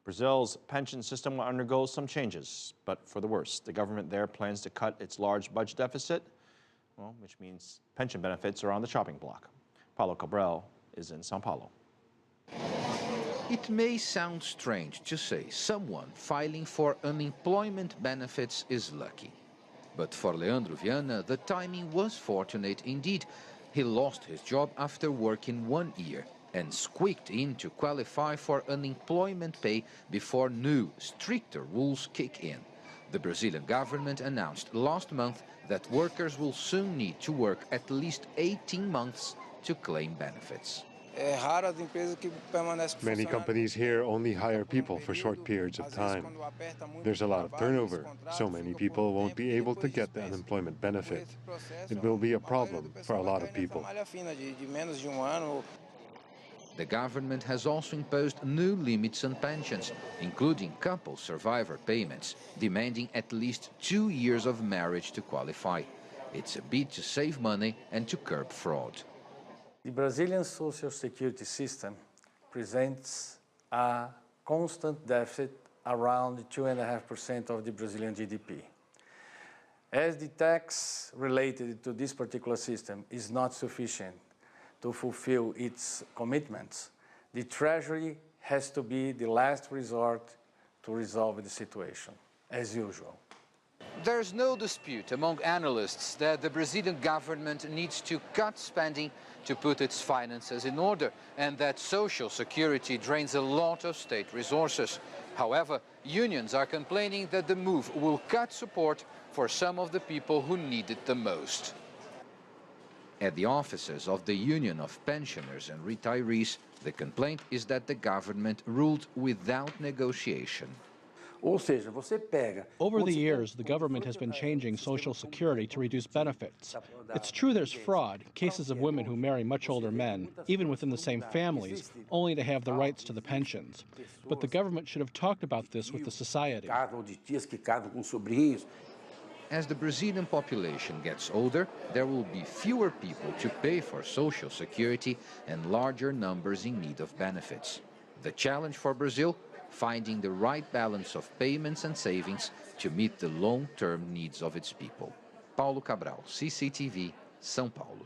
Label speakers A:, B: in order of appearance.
A: Brazil's pension system will undergo some changes, but for the worse. The government there plans to cut its large budget deficit, well, which means pension benefits are on the chopping block. Cabral is in Sao Paulo.
B: It may sound strange to say someone filing for unemployment benefits is lucky. But for Leandro Viana, the timing was fortunate indeed. He lost his job after working 1 year and squeaked in to qualify for unemployment pay before new, stricter rules kick in. The Brazilian government announced last month that workers will soon need to work at least 18 months to claim benefits.
C: Many companies here only hire people for short periods of time. There's a lot of turnover, so many people won't be able to get the unemployment benefit. It will be a problem for a lot of people.
B: The government has also imposed new limits on pensions, including couple survivor payments, demanding at least 2 years of marriage to qualify. It's a bid to save money and to curb fraud.
D: The Brazilian social security system presents a constant deficit around 2.5% of the Brazilian GDP. As the tax related to this particular system is not sufficient to fulfill its commitments, the Treasury has to be the last resort to resolve the situation, as usual.
B: There's no dispute among analysts that the Brazilian government needs to cut spending to put its finances in order, and that social security drains a lot of state resources. However, unions are complaining that the move will cut support for some of the people who need it the most. At the offices of the Union of Pensioners and Retirees, the complaint is that the government ruled without negotiation.
E: Over the years, the government has been changing Social Security to reduce benefits. It's true there's fraud, cases of women who marry much older men, even within the same families, only to have the rights to the pensions. But the government should have talked about this with the society.
B: As the Brazilian population gets older, there will be fewer people to pay for Social Security and larger numbers in need of benefits. The challenge for Brazil? Finding the right balance of payments and savings to meet the long-term needs of its people. Cabral, CCTV, São Paulo.